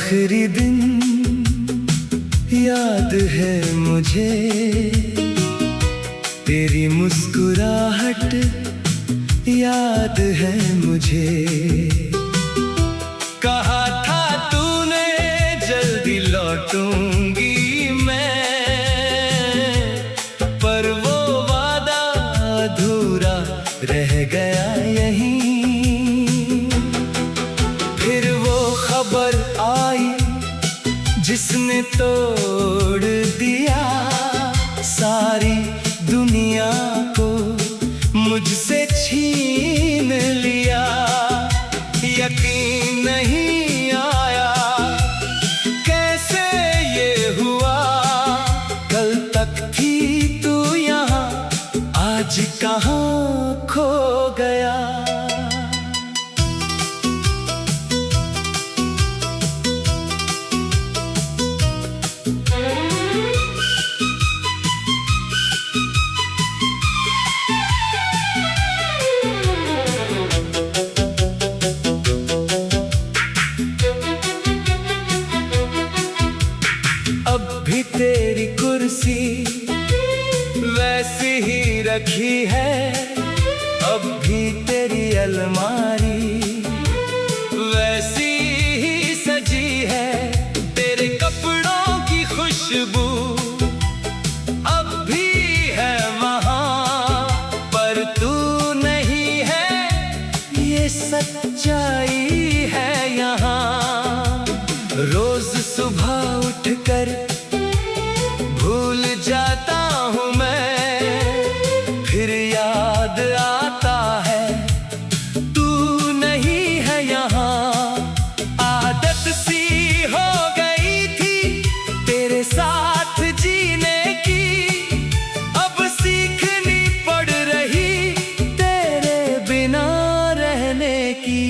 आखिरी दिन याद है मुझे, तेरी मुस्कुराहट याद है मुझे। कहा था तूने जल्दी लौटूंगी मैं, पर वो वादा अधूरा रह गया यहीं। फिर वो खबर आई जिसने तोड़ दिया सारी दुनिया को, मुझसे छीन लिया। यकीन नहीं आया कैसे ये हुआ, कल तक थी तू यहाँ, आज कहाँ खो गया। अब भी तेरी कुर्सी वैसी ही रखी है, अब भी तेरी अलमारी वैसी ही सजी है। तेरे कपड़ों की खुशबू अब भी है वहाँ, पर तू नहीं है, ये सच्चाई है यहाँ। रोज सुबह उठकर भूल जाता हूँ मैं, फिर याद आता है तू नहीं है यहाँ। आदत सी हो गई थी तेरे साथ जीने की, अब सीखनी पड़ रही तेरे बिना रहने की।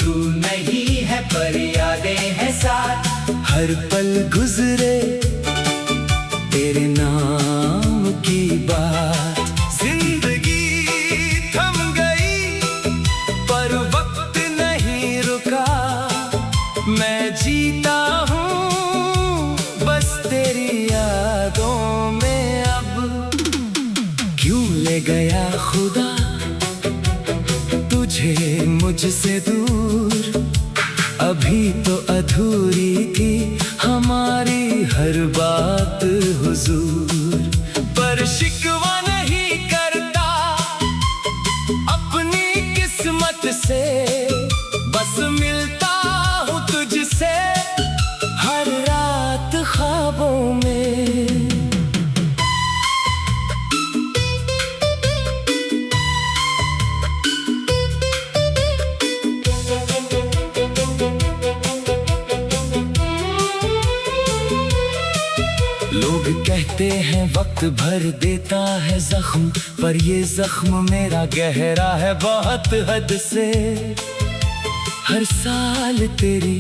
तू नहीं है पर यादें हैं साथ, हर पल गुजरे तेरे नाम की बात। जिंदगी थम गई पर वक्त नहीं रुका, मैं जीता हूँ बस तेरी यादों में। अब क्यों ले गया खुदा तुझे मुझसे दूर, अभी तो अधूरी थी हमारी हर बात हुजूर। पर शिकवा नहीं करता अपनी किस्मत से, बस मिलता हूँ तुझसे हर रात ख्वाबों में। लोग कहते हैं वक्त भर देता है जख्म, पर ये जख्म मेरा गहरा है बहुत हद से। हर साल तेरी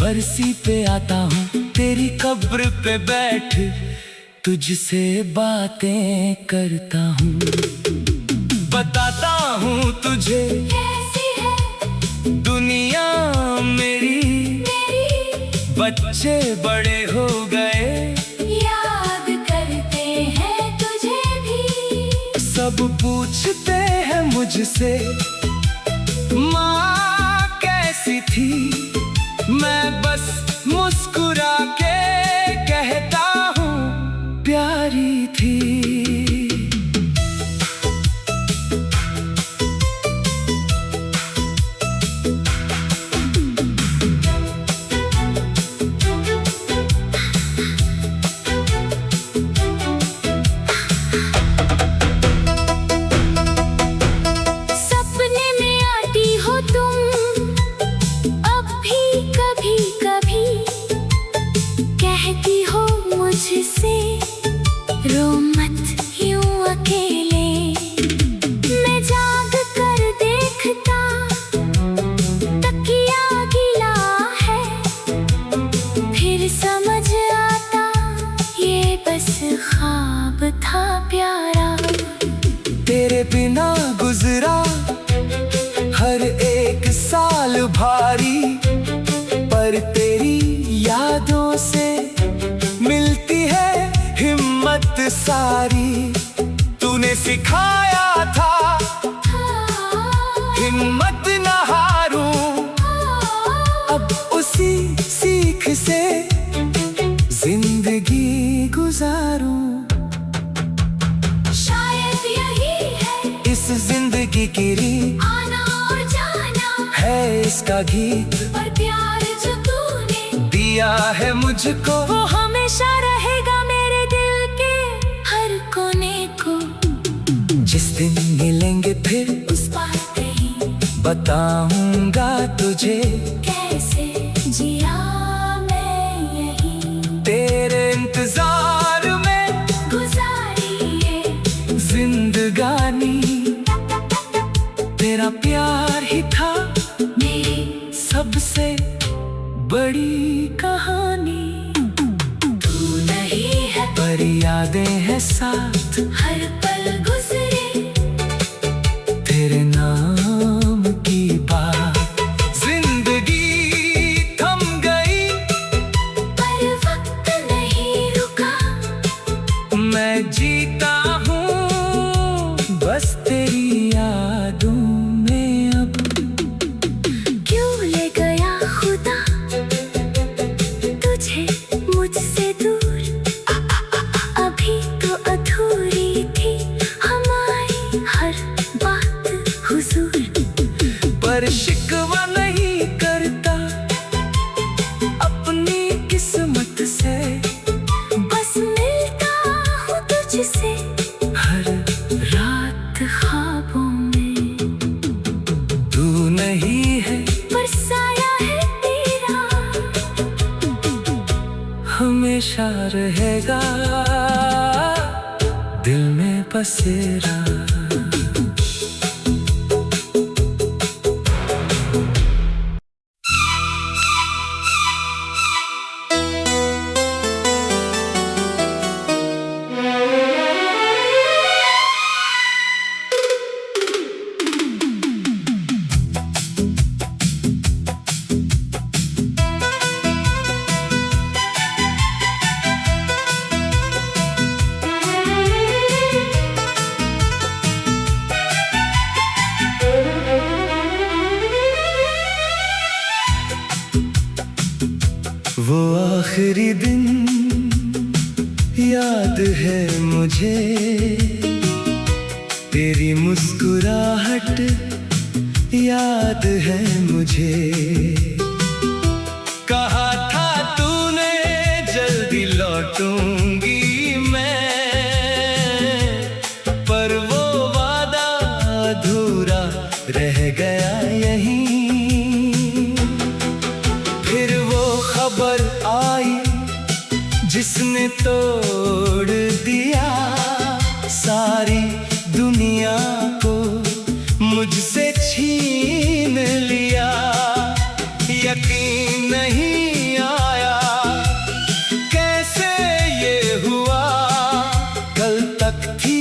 बरसी पे आता हूँ, तेरी कब्र पे बैठ तुझसे बातें करता हूँ। बताता हूँ तुझे कैसी है दुनिया मेरी, बच्चे बड़े हो गए, सब पूछते हैं मुझसे माँ कैसी थी, मैं बस मुस्कुरा के कहता हूँ प्यारी थी। सारी तूने सिखाया था, हिम्मत न हारूं, अब उसी सीख से जिंदगी गुजारूं। शायद यही है इस जिंदगी की रीत, आना और जाना है इसका गीत। पर प्यार जो तूने दिया है मुझको, वो हमेशा रहेगा मेरे दिल के हर कोने को। जिस दिन मिलेंगे फिर उस बात कहीं बताऊंगा तुझे, कैसे जिया मैं यही तेरे इंतजार में गुजारी ये जिंदगानी। तेरा प्यार ही था मेरी सबसे बड़ी कहानी। तू नहीं है पर यादें हैं साथ, हर पल गुजरे तेरे नाम की बात। जिंदगी थम गई पर वक्त नहीं रुका, मैं जीता हूँ बस तेरी यादों में। अब क्यों ले गया खुदा तुझे मुझसे दूर, अभी तो अधूरी थी हमारी हर बात हुजूर। पर शिकवा नहीं करता अपनी किस्मत से, बस मिलता हूँ तुझसे हर रात ख्वाबों में। तू नहीं है पर साया है तेरा हमेशा रहेगा दिल में बसेरा। वो आखिरी दिन याद है मुझे, तेरी मुस्कुराहट याद है मुझे। कहा था तूने जल्दी लौटूंगी मैं, पर वो वादा अधूरा रह गया यहीं। फिर वो खबर आई जिसने तोड़ दिया सारी दुनिया को, मुझसे छीन लिया। यकीन नहीं आया कैसे ये हुआ, कल तक थी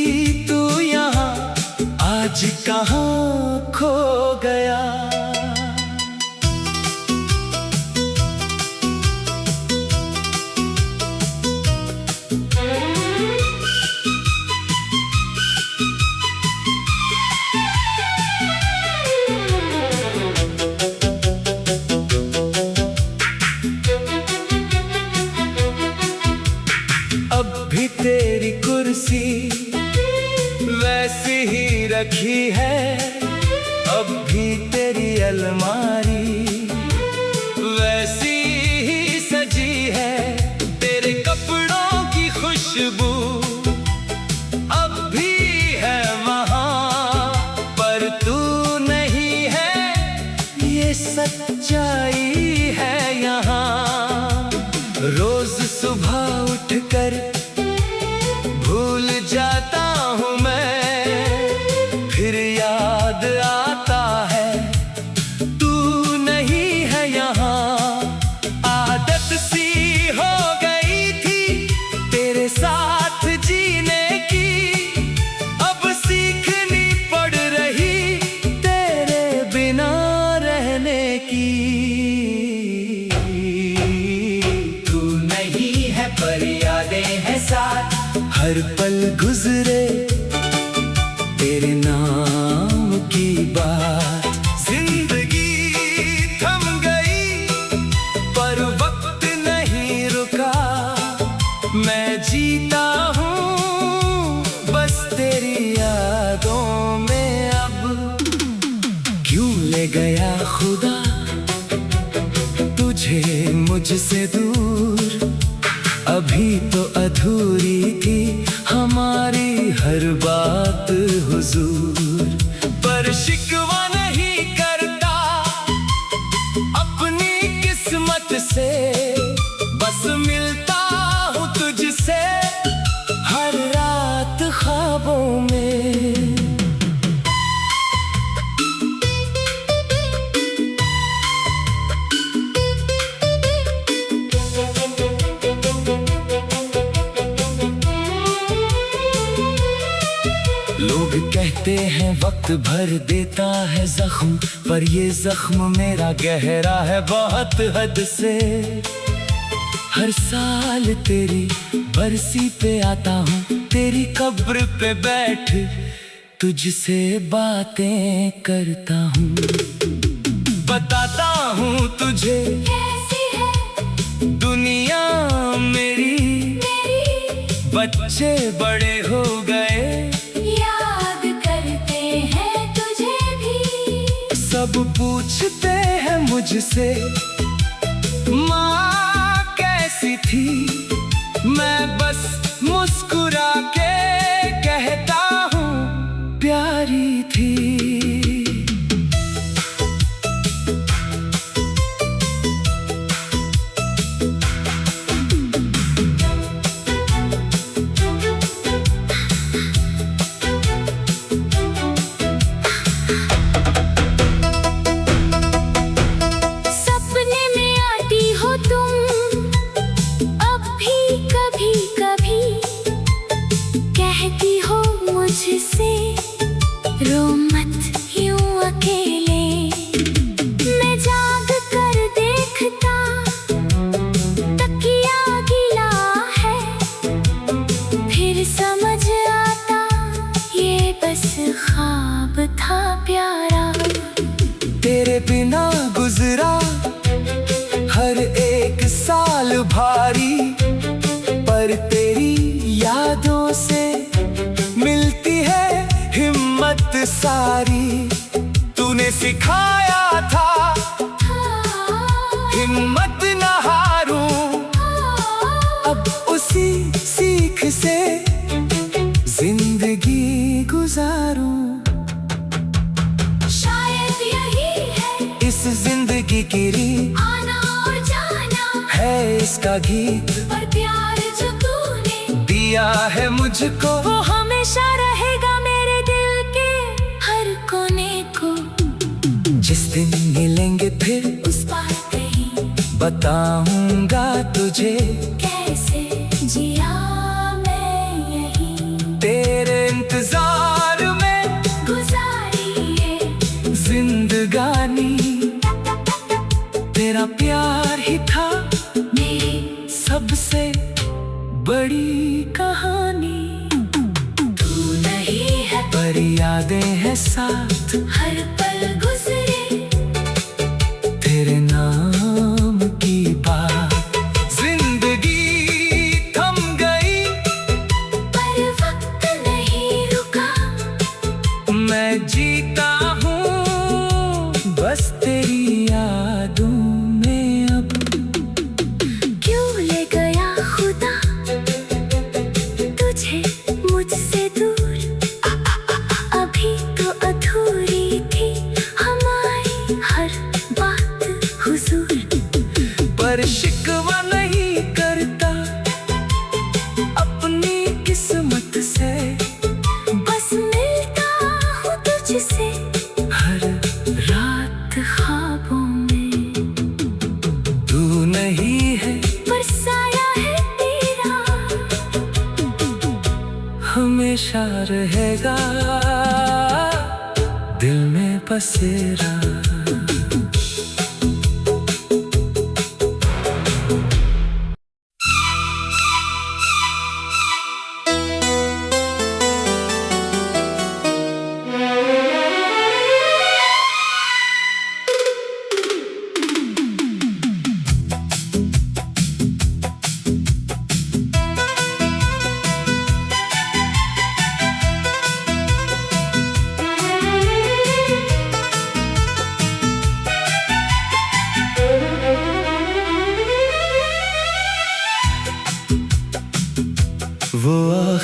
तू यहाँ आज कहाँ खो गया। अब भी तेरी कुर्सी वैसी ही रखी है, अब भी तेरी अलमारी वैसी ही सजी है। तेरे कपड़ों की खुशबू अब भी है वहाँ, पर तू नहीं है, ये सच्चाई है यहाँ। रोज सुबह उठकर भूल जाता हूँ मैं, फिर याद आता है तू नहीं है यहाँ। आदत सी हो गई थी तेरे साथ जीने की, अब सीखनी पड़ रही तेरे बिना रहने की। तू नहीं है पर यादें हैं साथ, हर पल गुजरे तेरे नाम की बात। जिंदगी थम गई पर वक्त नहीं रुका, मैं जीता हूँ बस तेरी यादों में। अब क्यों ले गया खुदा तुझे मुझसे दूर, अभी तो अधूरी थी हमारी हर बात हुजूर। पर शिकवा नहीं करता अपनी किस्मत से, बस मिलता हूँ तुझसे हर रात ख्वाबों में। लोग कहते हैं वक्त भर देता है जख्म, पर ये जख्म मेरा गहरा है बहुत हद से। हर साल तेरी बरसी पे आता हूँ, तेरी कब्र पे बैठ तुझसे बातें करता हूँ। बताता हूँ तुझे कैसी है दुनिया मेरी, बच्चे बड़े हो गए याद करते हैं तुझे भी। सब पूछते हैं मुझसे माँ कैसी थी, मैं बस मुस्कुरा के कहता हूँ प्यारी थी। रो मत यूं अकेले, मैं जाग कर देखता तकिया गिला है, फिर समझ आता ये बस ख्वाब था प्यारा। तेरे बिना गुजरा हर एक साल भारी, पर तेरी यादों से मिलती है हिम्मत सारी। तूने सिखाया था हिम्मत न हारूं, अब उसी सीख से जिंदगी गुजारूं। शायद यही है इस जिंदगी की रीत, आना और जाना है इसका गीत। पर प्यार जो तूने दिया है मुझको वो हमेशा रहेगा मेरे दिल के हर कोने को। जिस दिन मिलेंगे फिर उस बात कहीं बताऊंगा तुझे, कैसे जिया मैं यही तेरे इंतजार में गुजारी ये जिंदगानी। तेरा प्यार ही था मेरी सबसे बड़ी कहानी। तू नहीं है पर यादें हैं साथ हर पल गुजरे तेरे नाम की बात। जिंदगी थम गई पर वक्त नहीं रुका, मैं जीता हूँ बस तेरी यादों में। अब क्यों ले गया खुदा तुझे मुझसे दूर, अभी तो अधूरी थी हमारी हर बात हुजूर। पर शिकवा नहीं करता अपनी किस्मत से, बस मिलता हूँ तुझसे हर रात ख्वाबों में। तू नहीं है पर साया है तेरा हमेशा रहेगा दिल में बसेरा।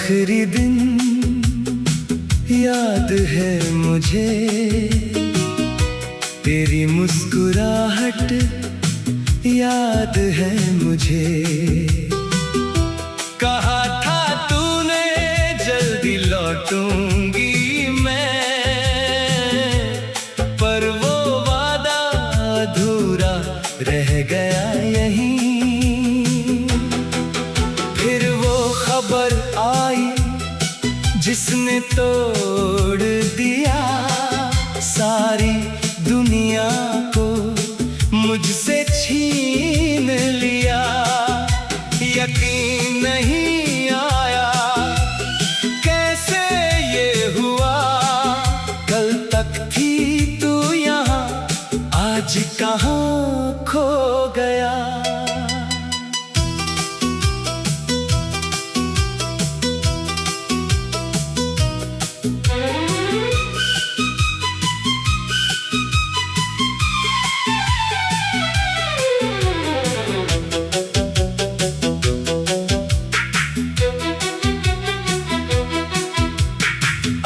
आखिरी दिन याद है मुझे, तेरी मुस्कुराहट याद है मुझे। कहा था तूने जल्दी लौटूंगी मैं, पर वो वादा अधूरा रह गया यहीं। फिर वो खबर आई जिसने तोड़ दिया सारी दुनिया को, मुझसे छीन लिया। यकीन नहीं आया कैसे ये हुआ, कल तक थी तू यहाँ, आज कहाँ खो गया।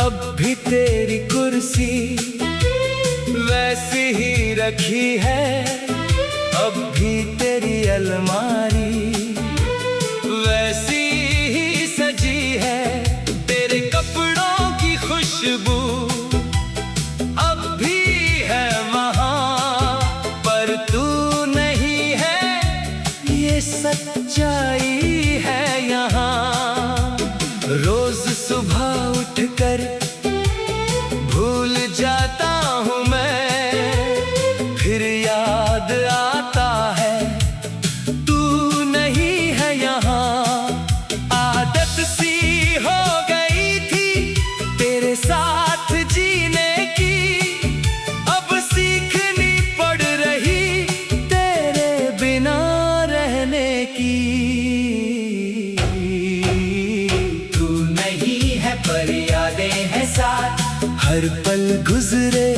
अब भी तेरी कुर्सी वैसी ही रखी है, अब भी तेरी अलमारी वैसी ही सजी है। तेरे कपड़ों की खुशबू अब भी है वहाँ, पर तू नहीं है, ये सच्चाई है यहाँ। रोज सुबह उठकर भूल जाता हूँ मैं, फिर याद आता है तू नहीं है यहाँ। आदत सी हो गई थी तेरे साथ जीने की, अब सीखनी पड़ रही तेरे बिना रहने की। तू नहीं है पर यादें हैं साथ, हर पल गुजरे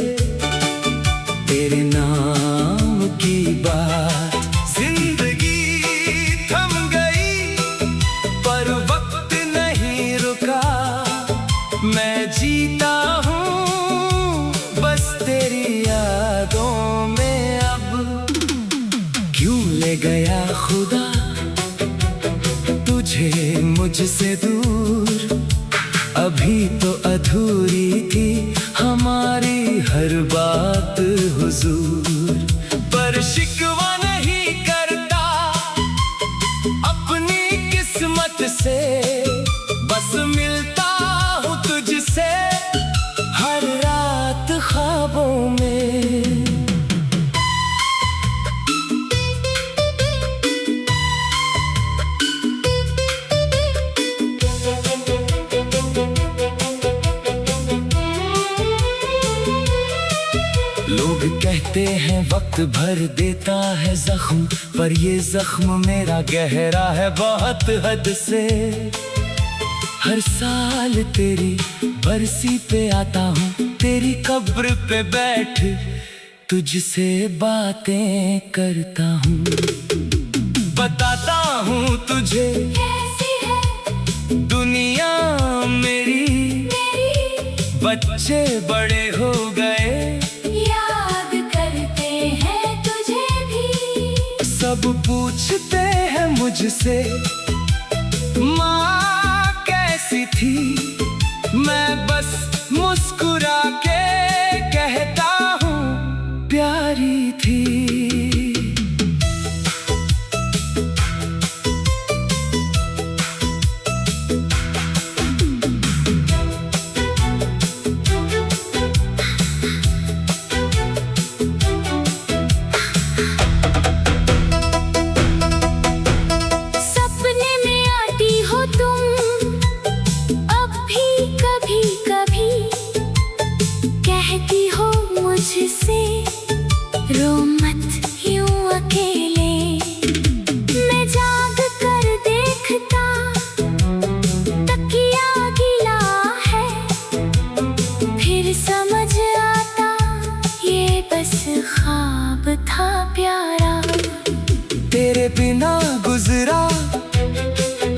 तेरे नाम की बात। जिंदगी थम गई पर वक्त नहीं रुका, मैं जीता हूँ बस तेरी यादों में। अब क्यों ले गया खुदा तुझे मुझसे दूर, अभी तो अधूरी थी हमारी हर बात हुजूर। पर शिकवा नहीं करता अपनी किस्मत से, बस मिलता हूँ तुझसे हर रात ख्वाबों में। लोग कहते हैं वक्त भर देता है जख्म, पर ये जख्म मेरा गहरा है बहुत हद से। हर साल तेरी बरसी पे आता हूँ, तेरी कब्र पे बैठ तुझसे बातें करता हूँ। बताता हूँ तुझे कैसी है दुनिया मेरी, बच्चे बड़े हो गए याद करते हैं तुझे भी। सब पूछते हैं मुझसे माँ कैसी थी, मैं बस मुस्कुरा के कहता हूँ प्यारी थी। रो मत यूं अकेले, मैं जाग कर देखता तकिया गिला है, फिर समझ आता ये बस ख्वाब था प्यारा। तेरे बिना गुजरा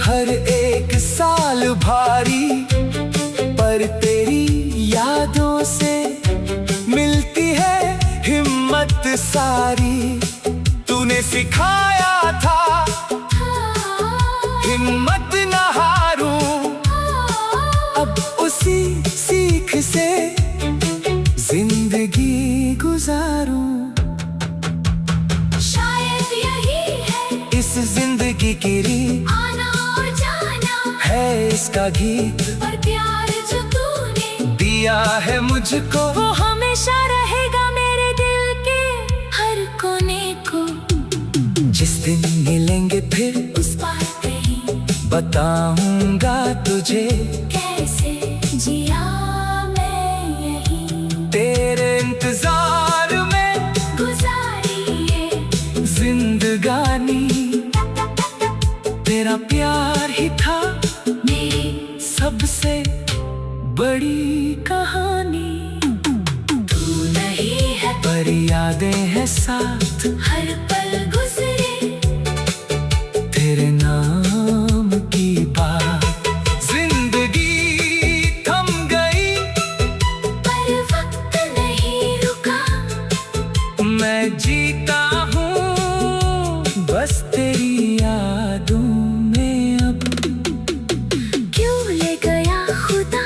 हर एक साल भारी, पर तेरी यादों से मिलती है हिम्मत सारी। तूने सिखाया था हिम्मत न हारूं, अब उसी सीख से जिंदगी गुजारूं। शायद यही है इस जिंदगी की रीत, आना और जाना है इसका गीत। पर प्यार जो तूने दिया है मुझको, वो हमेशा रहेगा मेरे दिल के हर कोने को। जिस दिन मिलेंगे फिर उस बात कहीं बताऊंगा तुझे, कैसे जिया मैं यही तेरे इंतजार में गुजारी ये जिंदगानी। तेरा प्यार ही था मेरी सबसे बड़ी कहानी। तू नहीं है पर यादें हैं साथ, हर पल गुजरे तेरे नाम की बात। जिंदगी थम गई पर वक्त नहीं रुका। मैं जीता हूँ बस तेरी यादों में। अब क्यों ले गया खुदा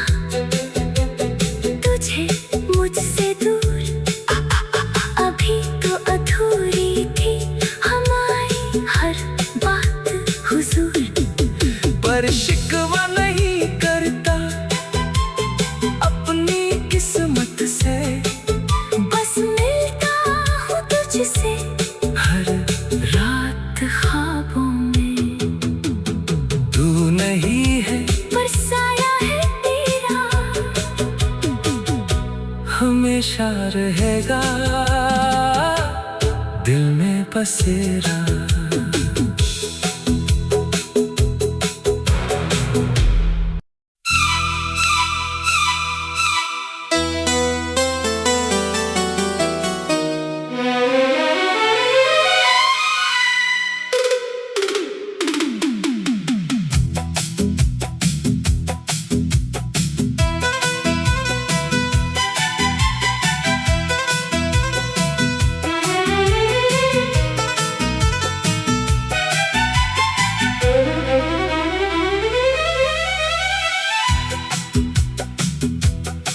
तुझे मुझसे दूर, अभी तो अधूरी थी हमारी हर बात हुजूर। पर शिकवा नहीं करता अपनी किस्मत से, बस मिलता हूँ तुझसे हर रात ख्वाबों में। तू नहीं है पर साया है तेरा हमेशा रहेगा दिल में बसेरा।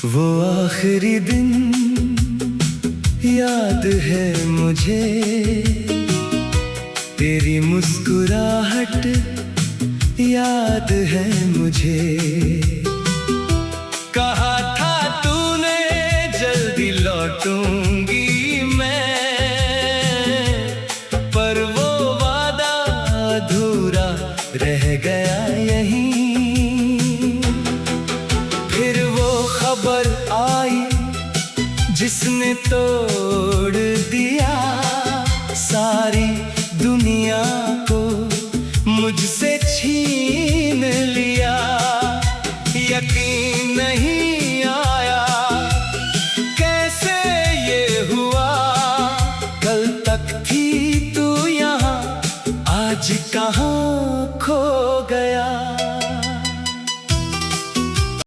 वो आखिरी दिन याद है मुझे, तेरी मुस्कुराहट याद है मुझे। कहा था तूने जल्दी लौटूंगी मैं, पर वो वादा अधूरा रह गया यहीं। फिर वो खबर आई जिसने तोड़ दिया सारी